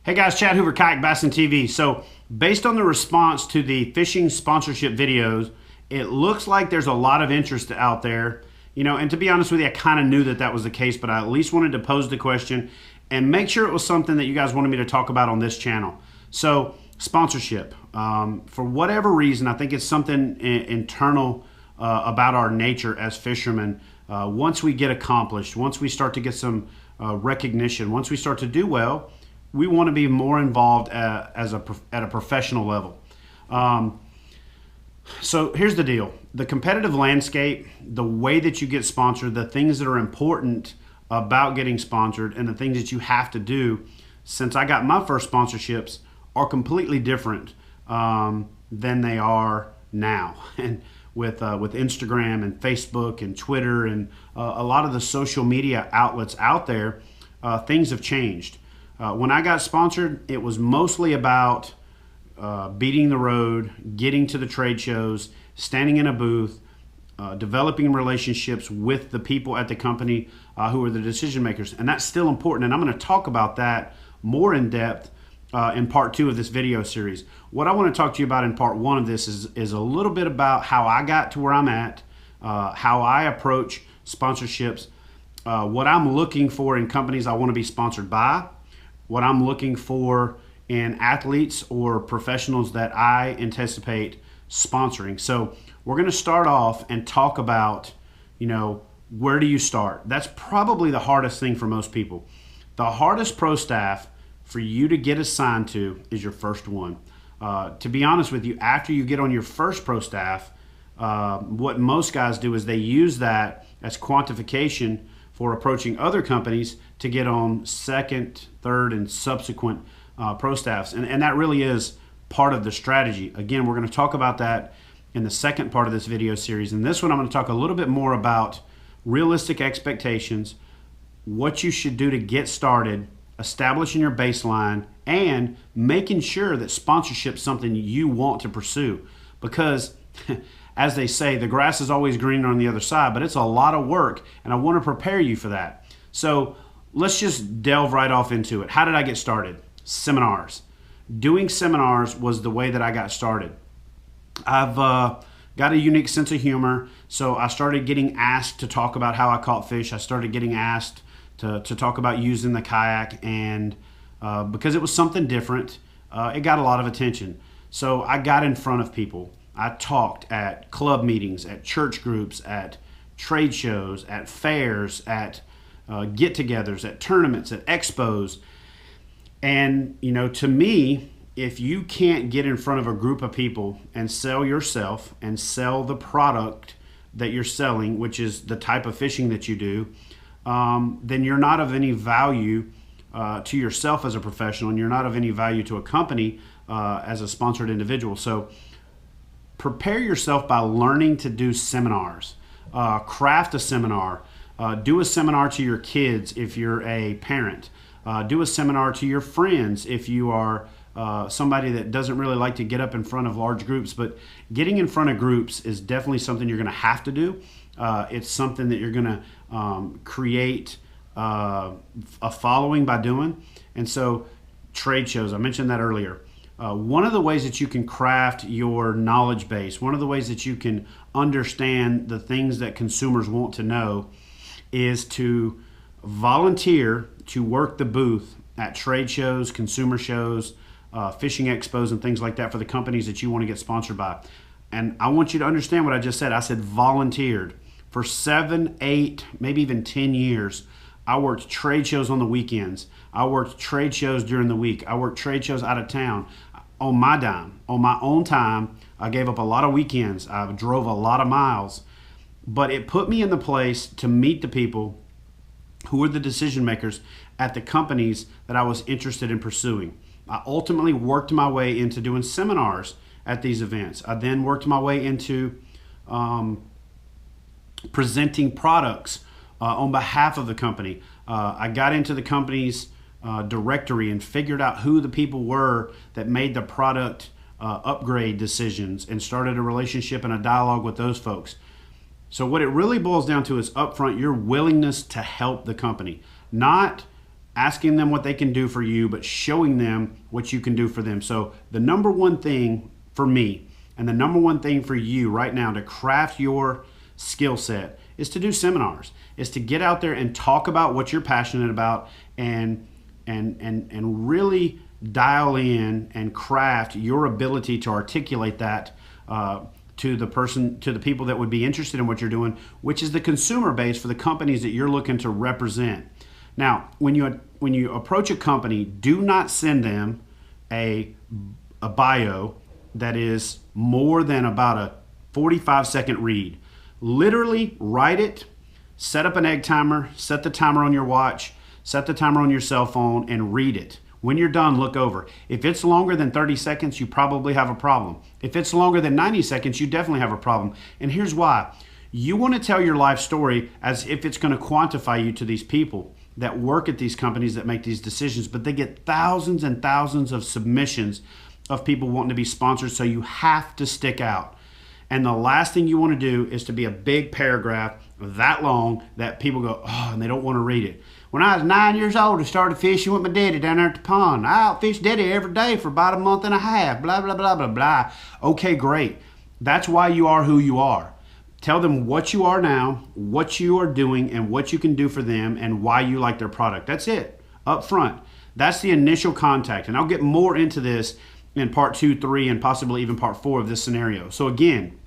Hey guys, Chad Hoover, Kayak Bassin TV. So based on the response to the fishing sponsorship videos, it looks like there's a lot of interest out there. And to be honest with you, I kind of knew that was the case, but I at least wanted to pose the question and make sure it was something that you guys wanted me to talk about on this channel. So sponsorship, for whatever reason, I think it's something internal about our nature as fishermen. Once we get accomplished, once we start to get some recognition, once we start to do well, we want to be more involved at a professional level. So here's the deal. The competitive landscape, the way that you get sponsored, the things that are important about getting sponsored, and the things that you have to do since I got my first sponsorships are completely different than they are now. And with Instagram and Facebook and Twitter and a lot of the social media outlets out there, things have changed. When I got sponsored, it was mostly about beating the road, getting to the trade shows, standing in a booth, developing relationships with the people at the company who are the decision makers. And that's still important. And I'm going to talk about that more in depth in part 2 of this video series. What I want to talk to you about in part 1 of this is a little bit about how I got to where I'm at, how I approach sponsorships, what I'm looking for in companies I want to be sponsored by, what I'm looking for in athletes or professionals that I anticipate sponsoring. So we're going to start off and talk about, where do you start? That's probably the hardest thing for most people. The hardest pro staff for you to get assigned to is your first one. To be honest with you, after you get on your first pro staff, what most guys do is they use that as quantification for approaching other companies to get on second, third, and subsequent pro staffs. And that really is part of the strategy. Again, we're going to talk about that in the second part of this video series. In this one, I'm going to talk a little bit more about realistic expectations, what you should do to get started, establishing your baseline, and making sure that sponsorship is something you want to pursue. Because as they say, the grass is always greener on the other side, but it's a lot of work, and I want to prepare you for that. So let's just delve right off into it. How did I get started? Seminars. Doing seminars was the way that I got started. I've got a unique sense of humor, so I started getting asked to talk about how I caught fish. I started getting asked to talk about using the kayak, and because it was something different, it got a lot of attention. So I got in front of people. I talked at club meetings, at church groups, at trade shows, at fairs, at get-togethers, at tournaments, at expos. And, to me, if you can't get in front of a group of people and sell yourself and sell the product that you're selling, which is the type of fishing that you do, then you're not of any value to yourself as a professional, and you're not of any value to a company as a sponsored individual. So prepare yourself by learning to do seminars, craft a seminar, do a seminar to your kids if you're a parent, do a seminar to your friends if you are somebody that doesn't really like to get up in front of large groups. But getting in front of groups is definitely something you're going to have to do. It's something that you're going to create a following by doing. And so trade shows, I mentioned that earlier. One of the ways that you can craft your knowledge base, one of the ways that you can understand the things that consumers want to know, is to volunteer to work the booth at trade shows, consumer shows, fishing expos, and things like that for the companies that you want to get sponsored by. And I want you to understand what I just said. I said volunteered. For 7, 8, maybe even 10 years, I worked trade shows on the weekends. I worked trade shows during the week. I worked trade shows out of town on my dime, on my own time. I gave up a lot of weekends. I drove a lot of miles. But it put me in the place to meet the people who were the decision makers at the companies that I was interested in pursuing. I ultimately worked my way into doing seminars at these events. I then worked my way into presenting products on behalf of the company. I got into the company's directory and figured out who the people were that made the product upgrade decisions, and started a relationship and a dialogue with those folks. So what it really boils down to is upfront, your willingness to help the company, not asking them what they can do for you, but showing them what you can do for them. So the number one thing for me and the number one thing for you right now to craft your skill set is to do seminars, is to get out there and talk about what you're passionate about and really dial in and craft your ability to articulate that to the people that would be interested in what you're doing, which is the consumer base for the companies that you're looking to represent. Now, when you approach a company, do not send them a bio that is more than about a 45-second read. Literally write it, set up an egg timer, set the timer on your watch, set the timer on your cell phone, and read it. When you're done, look over. If it's longer than 30 seconds, you probably have a problem. If it's longer than 90 seconds, you definitely have a problem. And here's why. You want to tell your life story as if it's going to quantify you to these people that work at these companies that make these decisions, but they get thousands and thousands of submissions of people wanting to be sponsored, so you have to stick out. And the last thing you want to do is to be a big paragraph that long that people go, oh, and they don't want to read it. When I was 9 years old, I started fishing with my daddy down there at the pond. I outfished daddy every day for about a month and a half, blah, blah, blah, blah, blah. Okay, great. That's why you are who you are. Tell them what you are now, what you are doing, and what you can do for them, and why you like their product. That's it, up front. That's the initial contact. And I'll get more into this in part 2, 3, and possibly even part 4 of this scenario. So again,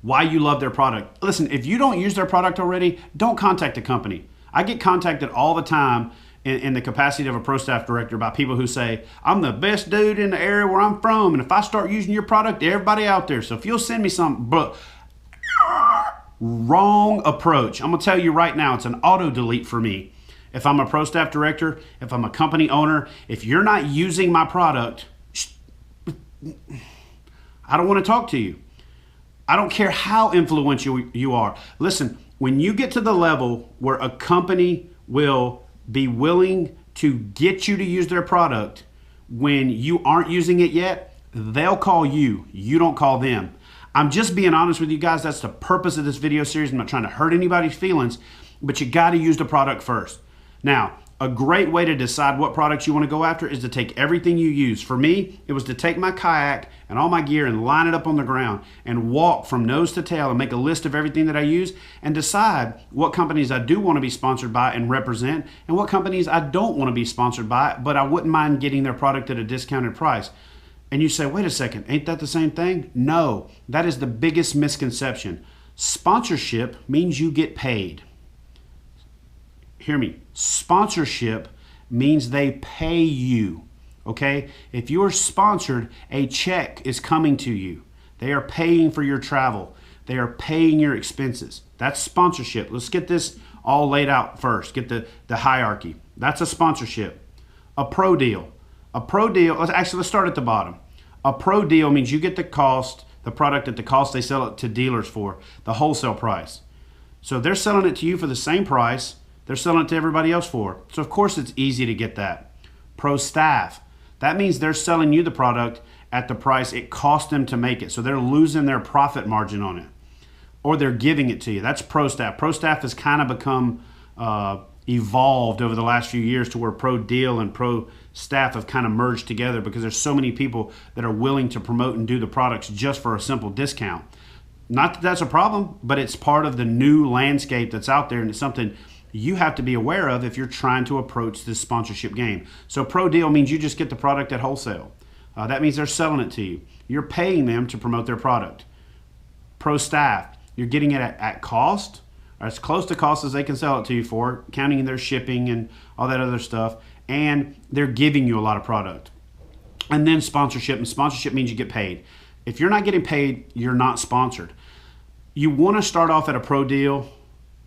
why you love their product. Listen, if you don't use their product already, don't contact the company. I get contacted all the time in the capacity of a Prostaff director by people who say, I'm the best dude in the area where I'm from, and if I start using your product, everybody out there. So if you'll send me something, but wrong approach. I'm gonna tell you right now, it's an auto delete for me. If I'm a Prostaff director, if I'm a company owner, if you're not using my product, I don't want to talk to you. I don't care how influential you are. Listen, when you get to the level where a company will be willing to get you to use their product when you aren't using it yet, they'll call you. You don't call them. I'm just being honest with you guys. That's the purpose of this video series. I'm not trying to hurt anybody's feelings, but you got to use the product first. Now, a great way to decide what products you want to go after is to take everything you use. For me, it was to take my kayak and all my gear and line it up on the ground and walk from nose to tail and make a list of everything that I use and decide what companies I do want to be sponsored by and represent and what companies I don't want to be sponsored by, but I wouldn't mind getting their product at a discounted price. And you say, wait a second, ain't that the same thing? No, that is the biggest misconception. Sponsorship means you get paid. Hear me. Sponsorship means they pay you, okay? If you're sponsored, a check is coming to you. They are paying for your travel. They are paying your expenses. That's sponsorship. Let's get this all laid out first. Get the hierarchy. That's a sponsorship. A pro deal. A pro deal, let's start at the bottom. A pro deal means you get the product at the cost they sell it to dealers for, the wholesale price. So they're selling it to you for the same price they're selling it to everybody else for. So of course it's easy to get that. Prostaff. That means they're selling you the product at the price it cost them to make it. So they're losing their profit margin on it. Or they're giving it to you. That's Prostaff. Prostaff has kind of become evolved over the last few years to where Pro Deal and Prostaff have kind of merged together because there's so many people that are willing to promote and do the products just for a simple discount. Not that that's a problem, but it's part of the new landscape that's out there, and it's something you have to be aware of if you're trying to approach this sponsorship game. So Pro Deal means you just get the product at wholesale. That means they're selling it to you. You're paying them to promote their product. Prostaff, you're getting it at cost, or as close to cost as they can sell it to you for, counting their shipping and all that other stuff, and they're giving you a lot of product. And then sponsorship, and sponsorship means you get paid. If you're not getting paid, you're not sponsored. You want to start off at a Pro Deal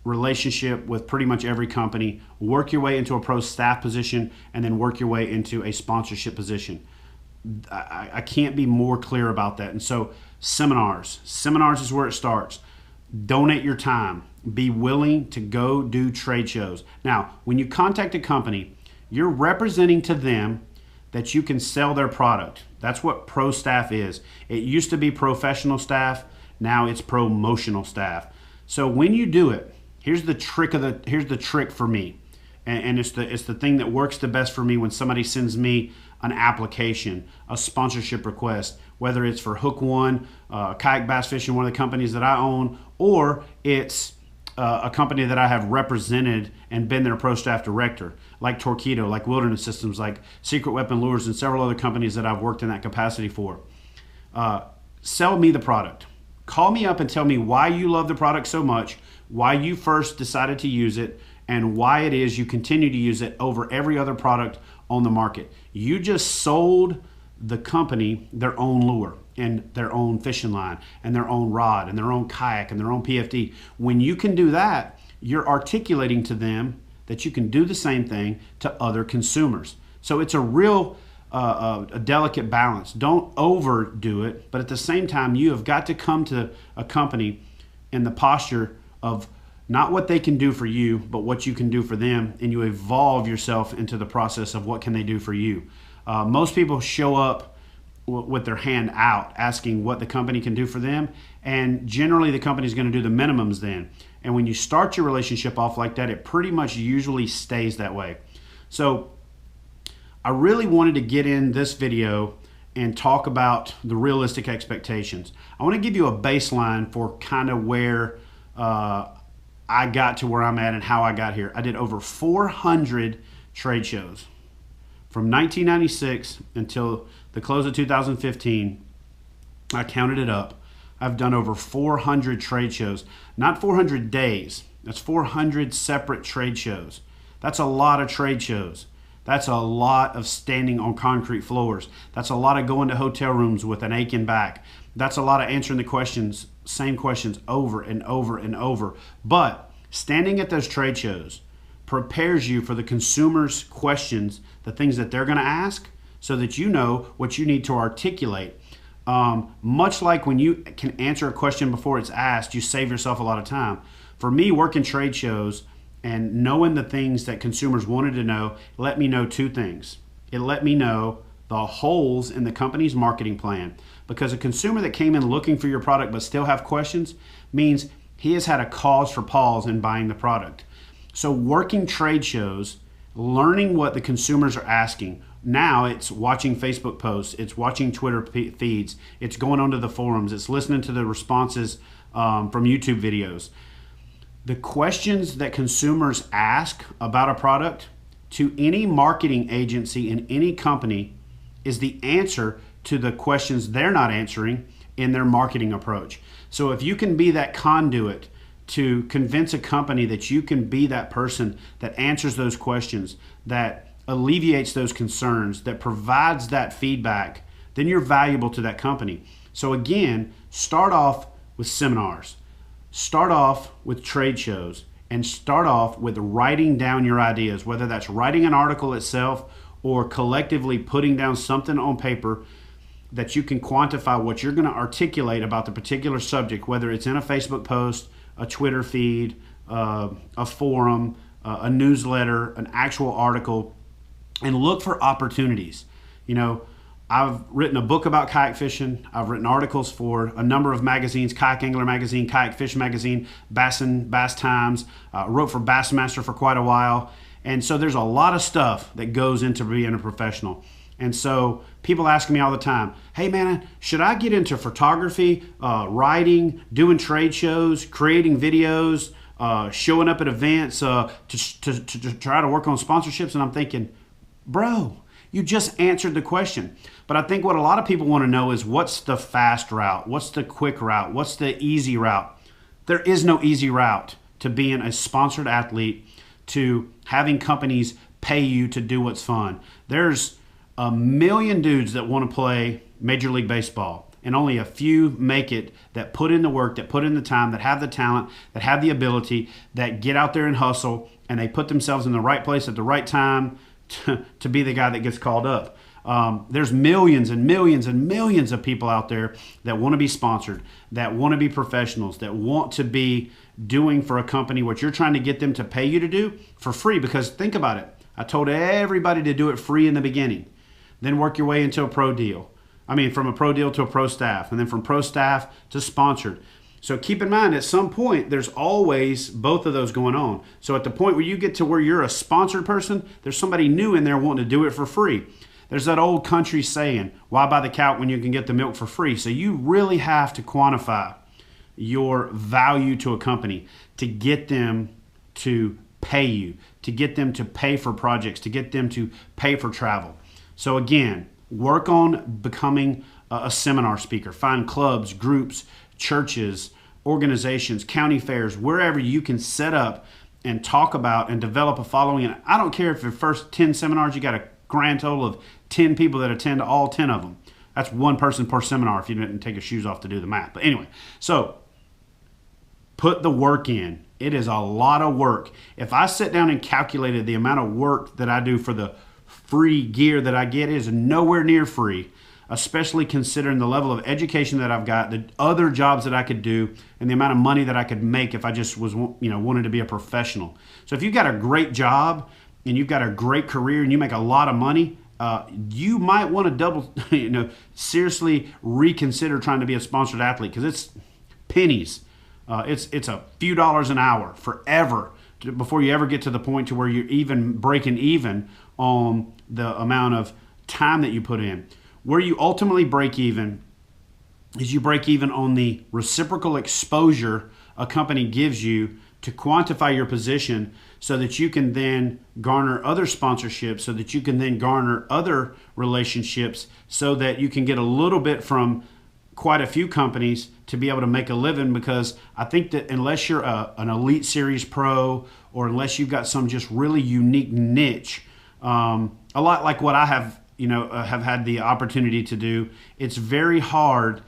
relationship with pretty much every company, work your way into a Prostaff position, and then work your way into a sponsorship position. I can't be more clear about that. And so seminars is where it starts. Donate your time. Be willing to go do trade shows. Now, when you contact a company, you're representing to them that you can sell their product. That's what Prostaff is. It used to be professional staff. Now it's promotional staff. So when you do it, here's the trick for me. and it's the thing that works the best for me when somebody sends me an application, a sponsorship request, whether it's for Hook One, Kayak Bass Fishing, one of the companies that I own, or it's a company that I have represented and been their Prostaff director, like Torpedo, like Wilderness Systems, like Secret Weapon Lures, and several other companies that I've worked in that capacity for. Sell me the product. Call me up and tell me why you love the product so much, why you first decided to use it, and why it is you continue to use it over every other product on the market. You just sold the company their own lure and their own fishing line and their own rod and their own kayak and their own PFD. When you can do that, you're articulating to them that you can do the same thing to other consumers. So it's a real a delicate balance. Don't overdo it, but at the same time, you have got to come to a company in the posture of not what they can do for you, but what you can do for them, and you evolve yourself into the process of what can they do for you. Most people show up with their hand out asking what the company can do for them, and generally the company is going to do the minimums then. And when you start your relationship off like that, it pretty much usually stays that way. So I really wanted to get in this video and talk about the realistic expectations. I want to give you a baseline for kind of where I got to where I'm at and how I got here. I did over 400 trade shows. From 1996 until the close of 2015, I counted it up. I've done over 400 trade shows. Not 400 days. That's 400 separate trade shows. That's a lot of trade shows. That's a lot of standing on concrete floors. That's a lot of going to hotel rooms with an aching back. That's a lot of answering the questions, same questions over and over and over. But standing at those trade shows prepares you for the consumer's questions, the things that they're going to ask, so that you know what you need to articulate. Much like when you can answer a question before it's asked, you save yourself a lot of time. For me, working trade shows and knowing the things that consumers wanted to know, let me know two things. It let me know the holes in the company's marketing plan, because a consumer that came in looking for your product but still have questions means he has had a cause for pause in buying the product. So working trade shows, learning what the consumers are asking. Now it's watching Facebook posts, it's watching Twitter feeds, it's going onto the forums, it's listening to the responses from YouTube videos. The questions that consumers ask about a product to any marketing agency in any company is the answer to the questions they're not answering in their marketing approach. So if you can be that conduit to convince a company that you can be that person that answers those questions, that alleviates those concerns, that provides that feedback, then you're valuable to that company. So again, start off with seminars. Start off with trade shows, and start off with writing down your ideas, whether that's writing an article itself or collectively putting down something on paper that you can quantify what you're going to articulate about the particular subject, whether it's in a Facebook post, a Twitter feed, a forum, a newsletter, an actual article, and look for opportunities. You know, I've written a book about kayak fishing. I've written articles for a number of magazines, Kayak Angler Magazine, Kayak Fish Magazine, Bass Times. Wrote for Bassmaster for quite a while. And so there's a lot of stuff that goes into being a professional. And so people ask me all the time, hey man, should I get into photography, writing, doing trade shows, creating videos, showing up at events to try to work on sponsorships? And I'm thinking, bro, you just answered the question. But I think what a lot of people want to know is, what's the fast route? What's the quick route? What's the easy route? There is no easy route to being a sponsored athlete, to having companies pay you to do what's fun. There's a million dudes that want to play Major League Baseball, and only a few make it, that put in the work, that put in the time, that have the talent, that have the ability, that get out there and hustle, and they put themselves in the right place at the right time to be the guy that gets called up. There's millions and millions and millions of people out there that want to be sponsored, that want to be professionals, that want to be doing for a company what you're trying to get them to pay you to do for free. Because think about it. I told everybody to do it free in the beginning. Then work your way into a pro deal. I mean, from a pro deal to a pro staff, and then from pro staff to sponsored. So keep in mind, at some point, there's always both of those going on. So at the point where you get to where you're a sponsored person, there's somebody new in there wanting to do it for free. There's that old country saying, why buy the cow when you can get the milk for free? So you really have to quantify your value to a company to get them to pay you, to get them to pay for projects, to get them to pay for travel. So again, work on becoming a seminar speaker. Find clubs, groups, churches, organizations, county fairs, wherever you can set up and talk about and develop a following. And I don't care if your first 10 seminars, you got a grand total of 10 people that attend all 10 of them. That's one person per seminar if you didn't take your shoes off to do the math. But anyway, so put the work in. It is a lot of work. If I sit down and calculated the amount of work that I do for the free gear that I get, it is nowhere near free, especially considering the level of education that I've got, the other jobs that I could do, and the amount of money that I could make if I just was, wanted to be a professional. So if you've got a great job and you've got a great career and you make a lot of money, you might want to seriously reconsider trying to be a sponsored athlete, because it's pennies. It's a few dollars an hour forever before you ever get to the point to where you're even breaking even on the amount of time that you put in. Where you ultimately break even is you break even on the reciprocal exposure a company gives you to quantify your position, so that you can then garner other sponsorships, so that you can then garner other relationships, so that you can get a little bit from quite a few companies to be able to make a living. Because I think that unless you're an Elite Series pro, or unless you've got some just really unique niche, a lot like what I have had the opportunity to do, it's very hard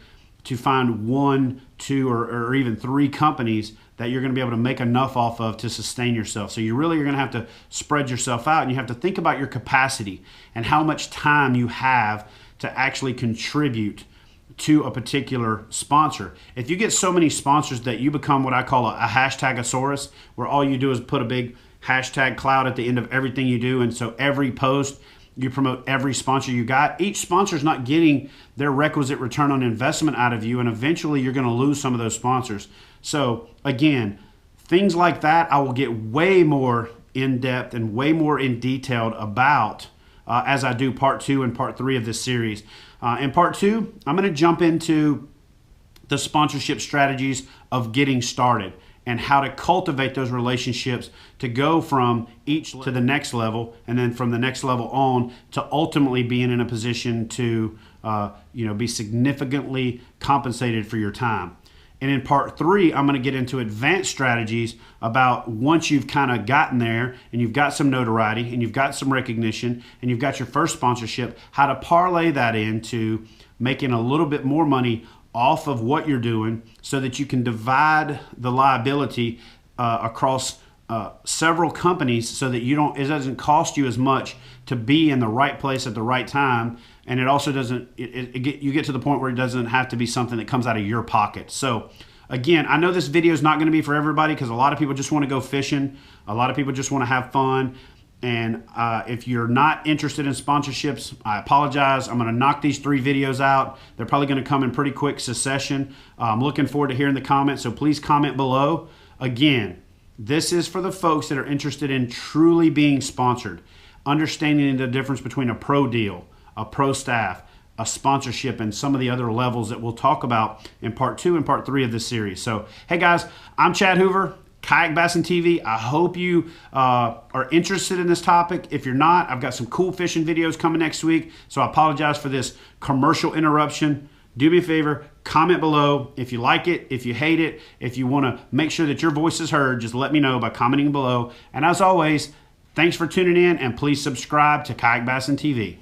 to find one, two, or even three companies that you're going to be able to make enough off of to sustain yourself. So you really are going to have to spread yourself out, and you have to think about your capacity and how much time you have to actually contribute to a particular sponsor. If you get so many sponsors that you become what I call a hashtagasaurus, where all you do is put a big hashtag cloud at the end of everything you do, and so every post you promote every sponsor you got, each sponsor's not getting their requisite return on investment out of you, and eventually you're going to lose some of those sponsors. So again, things like that I will get way more in depth and way more in detail about as I do part 2 and part 3 of this series. In part 2, I'm going to jump into the sponsorship strategies of getting started and how to cultivate those relationships to go from each to the next level, and then from the next level on to ultimately being in a position to be significantly compensated for your time. And in part 3, I'm going to get into advanced strategies about once you've kind of gotten there and you've got some notoriety and you've got some recognition and you've got your first sponsorship, how to parlay that into making a little bit more money off of what you're doing, so that you can divide the liability across several companies, so that it doesn't cost you as much to be in the right place at the right time, and it also doesn't you get to the point where it doesn't have to be something that comes out of your pocket. So again, I know this video is not going to be for everybody, because a lot of people just want to go fishing, a lot of people just want to have fun. And if you're not interested in sponsorships, I apologize. I'm going to knock these 3 videos out. They're probably going to come in pretty quick succession. I'm looking forward to hearing the comments, so please comment below. Again, this is for the folks that are interested in truly being sponsored, understanding the difference between a pro deal, a Prostaff, a sponsorship, and some of the other levels that we'll talk about in part 2 and part 3 of this series. So, hey guys, I'm Chad Hoover, Kayak Bassin TV. I hope you are interested in this topic. If you're not, I've got some cool fishing videos coming next week, so I apologize for this commercial interruption. Do me a favor, comment below if you like it, if you hate it, if you want to make sure that your voice is heard, just let me know by commenting below. And as always, thanks for tuning in, and please subscribe to Kayak Bassin TV.